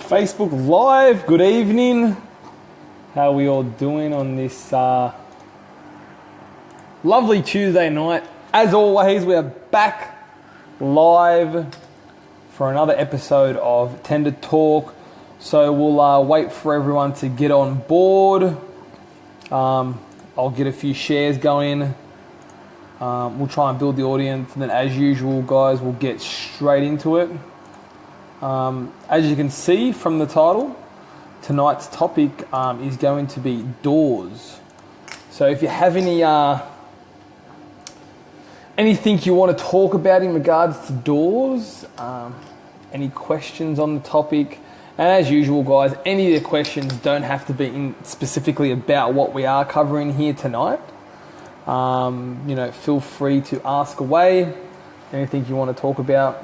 Facebook Live, good evening. How are we all doing on this lovely Tuesday night? As always, we are back live for another episode of Tender Talk. So we'll wait for everyone to get on board. I'll get a few shares going. We'll try and build the audience, and then as usual, guys, we'll get straight into it. As you can see from the title, tonight's topic is going to be doors. So if you have anything you want to talk about in regards to doors, any questions on the topic, and as usual, guys, any of the questions don't have to be specifically about what we are covering here tonight. Feel free to ask away. Anything you want to talk about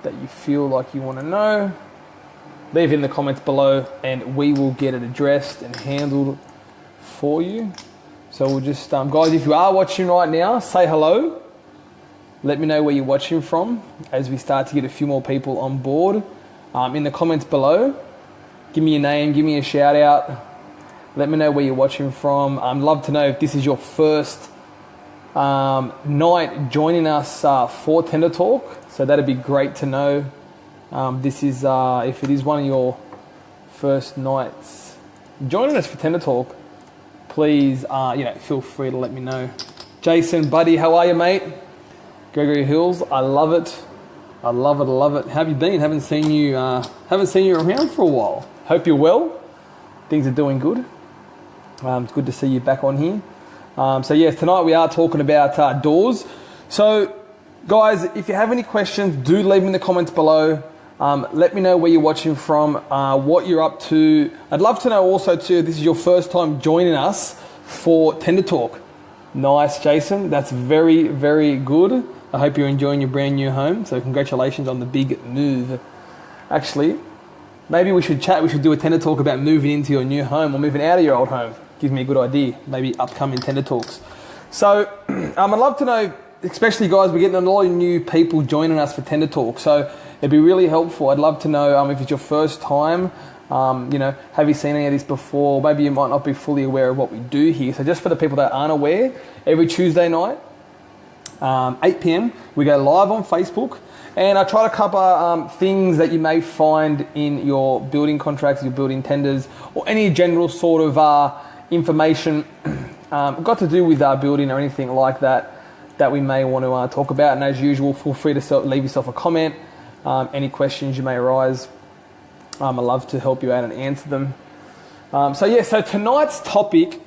that you feel like you want to know, leave it in the comments below and we will get it addressed and handled for you. So we'll just, guys, if you are watching right now, say hello. Let me know where you're watching from as we start to get a few more people on board. In the comments below, give me your name, give me a shout out. Let me know where you're watching from. I'd love to know if this is your first night joining us for Tender Talk. So that'd be great to know. This is if it is one of your first nights joining us for Tender Talk, please feel free to let me know. Jason, buddy, how are you, mate? Gregory Hills, I love it. I love it. How have you been? Haven't seen you around for a while. Hope you're well. Things are doing good. It's good to see you back on here. Tonight we are talking about doors. So, guys, if you have any questions, do leave them in the comments below. Let me know where you're watching from, what you're up to. I'd love to know also, too, if this is your first time joining us for Tender Talk. Nice, Jason. That's very, very good. I hope you're enjoying your brand new home. So congratulations on the big move. Actually, maybe we should chat. We should do a Tender Talk about moving into your new home or moving out of your old home. Gives me a good idea. Maybe upcoming Tender Talks. So I'd love to know, especially guys, we're getting a lot of new people joining us for Tender Talk. So it'd be really helpful. I'd love to know if it's your first time, have you seen any of this before? Maybe you might not be fully aware of what we do here. So just for the people that aren't aware, every Tuesday night, 8 p.m, we go live on Facebook. And I try to cover things that you may find in your building contracts, your building tenders, or any general sort of information got to do with building or anything like that we may want to talk about. And as usual, feel free to leave yourself a comment. Any questions you may arise, I'd love to help you out and answer them. So tonight's topic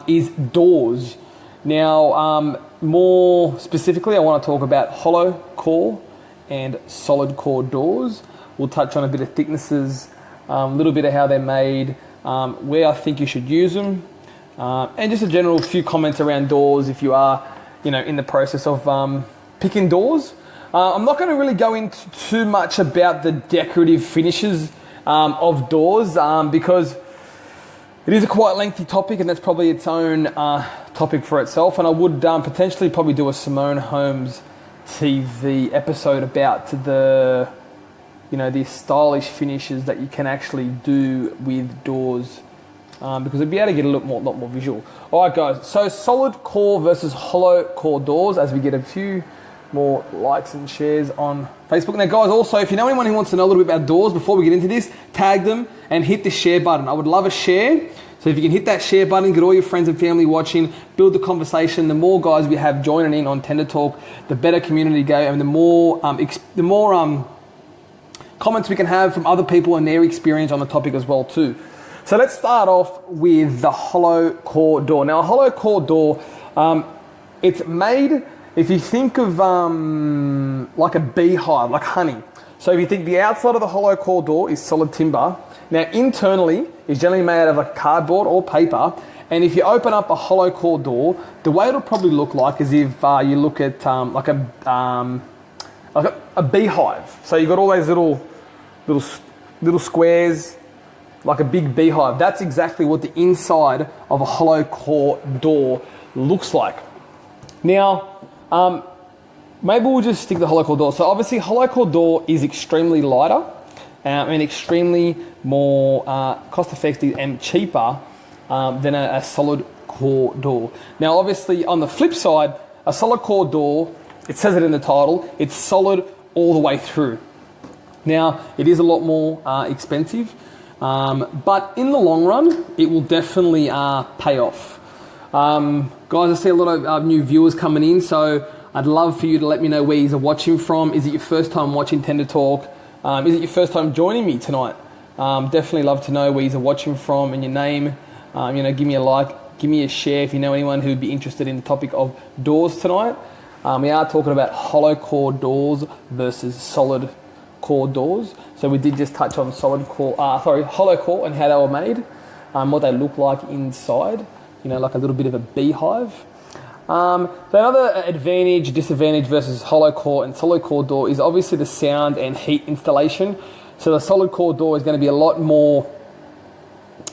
is doors. Now, more specifically, I want to talk about hollow core and solid core doors. We'll touch on a bit of thicknesses, a little bit of how they're made, where I think you should use them, and just a general few comments around doors if you are, in the process of picking doors. I'm not going to really go into too much about the decorative finishes of doors because it is a quite lengthy topic, and that's probably its own topic for itself. And I would potentially probably do a Simone Holmes TV episode about the stylish finishes that you can actually do with doors, because it'd be able to get a lot more visual. All right, guys. So solid core versus hollow core doors. As we get a few more likes and shares on Facebook. Now, guys, also, if you know anyone who wants to know a little bit about doors, before we get into this, tag them and hit the share button. I would love a share. So if you can hit that share button, get all your friends and family watching, build the conversation. The more guys we have joining in on Tender Talk, the better community go, and the more comments we can have from other people and their experience on the topic as well too. So let's start off with the hollow core door. Now, a hollow core door, it's made, if you think of like a beehive, like honey. So if you think the outside of the hollow core door is solid timber, now internally is generally made out of like cardboard or paper. And if you open up a hollow core door, the way it'll probably look like is if you look at like a beehive. So you've got all those little squares, like a big beehive. That's exactly what the inside of a hollow core door looks like. Now, maybe we'll just stick the hollow core door. So obviously hollow core door is extremely lighter and extremely more cost-effective and cheaper than a solid core door. Now, obviously, on the flip side, a solid core door, it says it in the title, it's solid all the way through. Now, it is a lot more expensive, but in the long run, it will definitely pay off. Guys, I see a lot of new viewers coming in, so I'd love for you to let me know where you're watching from. Is it your first time watching Tender Talk? Is it your first time joining me tonight? Definitely love to know where you're watching from and your name. Give me a like, give me a share if you know anyone who would be interested in the topic of doors tonight. We are talking about hollow core doors versus solid core doors. So we did just touch on hollow core and how they were made, what they look like inside, like a little bit of a beehive. So another advantage, disadvantage versus hollow core and solid core door is obviously the sound and heat installation. So the solid core door is going to be a lot more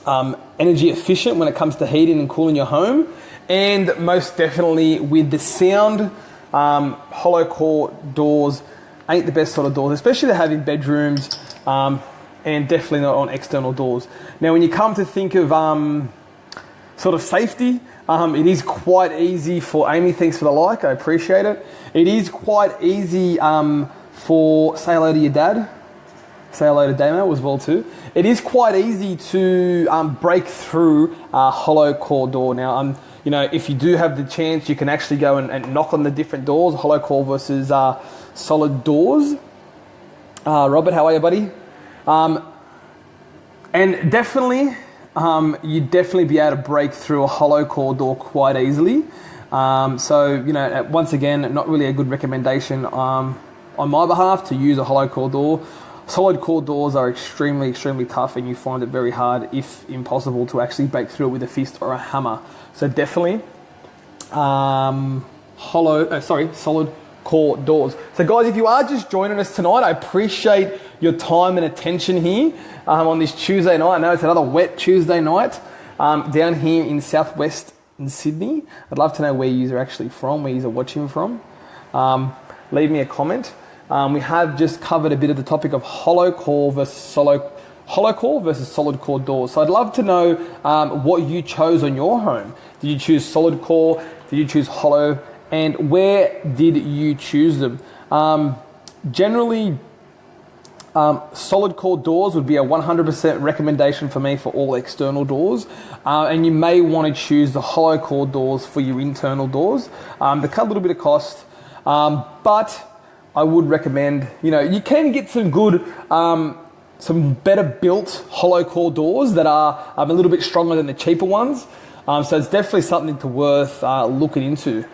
energy efficient when it comes to heating and cooling your home. And most definitely with the sound, hollow core doors ain't the best sort of doors, especially to have in bedrooms, and definitely not on external doors. Now, when you come to think of sort of safety, it is quite easy for Amy. Thanks for the like, I appreciate it. It is quite easy for, say hello to your dad. Say hello to Damo as well too. It is quite easy to break through a hollow core door. Now, if you do have the chance, you can actually go and knock on the different doors, hollow core versus solid doors. Robert, how are you, buddy? And definitely, you'd definitely be able to break through a hollow core door quite easily. Once again, not really a good recommendation on my behalf to use a hollow core door. Solid core doors are extremely, extremely tough, and you find it very hard, if impossible, to actually break through it with a fist or a hammer. So definitely, solid core doors. So guys, if you are just joining us tonight, I appreciate your time and attention here on this Tuesday night. I know it's another wet Tuesday night down here in southwest in Sydney. I'd love to know where you are actually from, where you are watching from. Leave me a comment. We have just covered a bit of the topic of hollow core versus solid core doors. So I'd love to know what you chose on your home. Did you choose solid core? Did you choose hollow? And where did you choose them? Generally, solid core doors would be a 100% recommendation for me for all external doors. And you may want to choose the hollow core doors for your internal doors. They cut a little bit of cost, but I would recommend, you can get some good, some better built hollow core doors that are a little bit stronger than the cheaper ones. So it's definitely something worth looking into.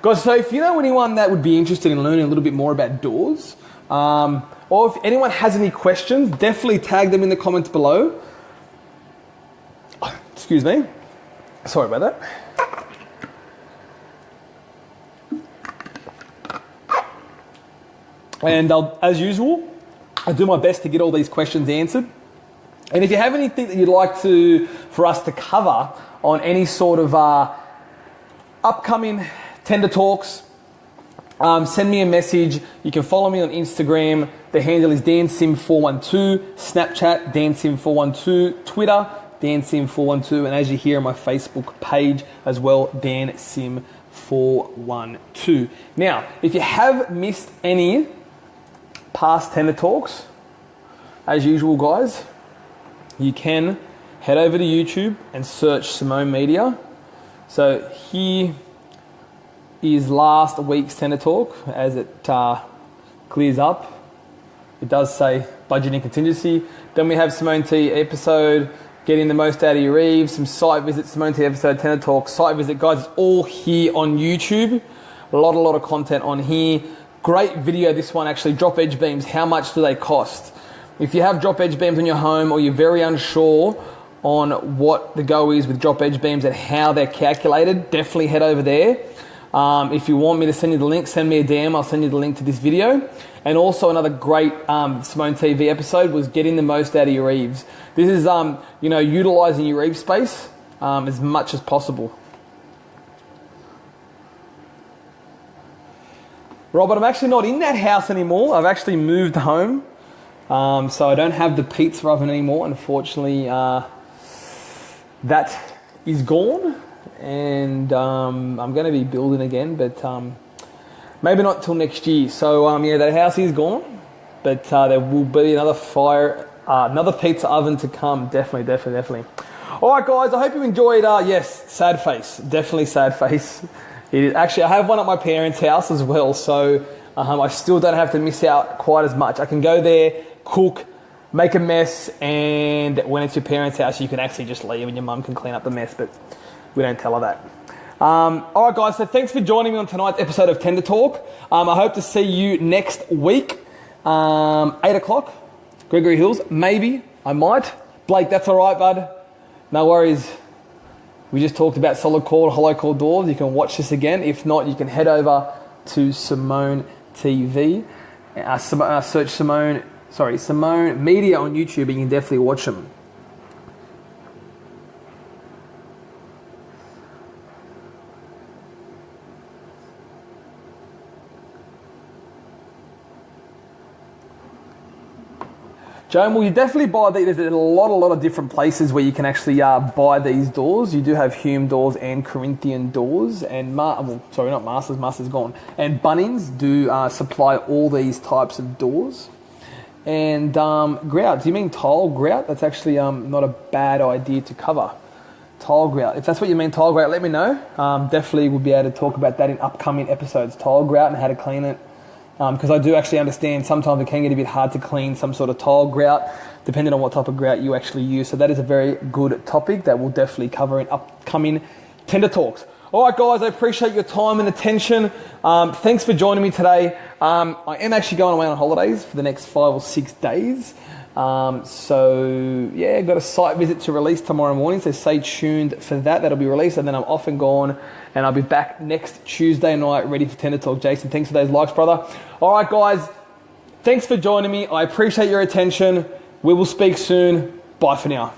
Guys, so if you know anyone that would be interested in learning a little bit more about doors, or if anyone has any questions, definitely tag them in the comments below. Excuse me. Sorry about that. And as usual, I do my best to get all these questions answered. And if you have anything that you'd like for us to cover on any sort of upcoming Tender Talks, send me a message. You can follow me on Instagram. The handle is DanSim412, Snapchat DanSim412, Twitter DanSim412, and as you hear on my Facebook page as well, DanSim412. Now, if you have missed any past Tender Talks, as usual, guys, you can head over to YouTube and search Simone Media. So here is last week's Tender Talk. As it clears up, it does say budgeting contingency. Then we have Simone T episode, getting the most out of your Eves, some site visits, Simone T episode, Tender Talk, site visit. Guys, it's all here on YouTube. A lot of content on here. Great video, this one actually. Drop edge beams, how much do they cost? If you have drop edge beams in your home, or you're very unsure on what the go is with drop edge beams and how they're calculated, definitely head over there. If you want me to send you the link, send me a DM. I'll send you the link to this video. And also another great Simone TV episode was getting the most out of your eaves. This is utilizing your eave space as much as possible. Robert, I'm actually not in that house anymore. I've actually moved home. So I don't have the pizza oven anymore, unfortunately. That is gone, and I'm going to be building again, but maybe not till next year. So yeah, that house is gone, but there will be another pizza oven to come. Definitely. All right, guys, I hope you enjoyed. Yes, sad face, definitely sad face. It is, actually, I have one at my parents' house as well, so I still don't have to miss out quite as much. I can go there, cook, make a mess, and when it's your parents' house, you can actually just leave and your mum can clean up the mess, but we don't tell her that. All right, guys, so thanks for joining me on tonight's episode of Tender Talk. I hope to see you next week, 8 o'clock, Gregory Hills. Maybe, I might. Blake, that's all right, bud. No worries. We just talked about solid core and hollow core doors. You can watch this again. If not, you can head over to Simone TV. Search Simone Media on YouTube, and you can definitely watch them. Joan, well, you definitely buy these. There's a lot of different places where you can actually buy these doors. You do have Hume doors and Corinthian doors, and not Masters. Masters gone. And Bunnings do supply all these types of doors. And grout. Do you mean tile grout? That's actually not a bad idea to cover. Tile grout. If that's what you mean, tile grout, let me know. Definitely we'll be able to talk about that in upcoming episodes. Tile grout and how to clean it. Because I do actually understand sometimes it can get a bit hard to clean some sort of tile grout, depending on what type of grout you actually use. So that is a very good topic that we'll definitely cover in upcoming Tender Talks. All right, guys, I appreciate your time and attention. Thanks for joining me today. I am actually going away on holidays for the next 5 or 6 days. So, yeah, got a site visit to release tomorrow morning, so stay tuned for that. That'll be released, and then I'm off and gone, and I'll be back next Tuesday night ready for Tender Talk. Jason, thanks for those likes, brother. All right, guys, thanks for joining me. I appreciate your attention. We will speak soon. Bye for now.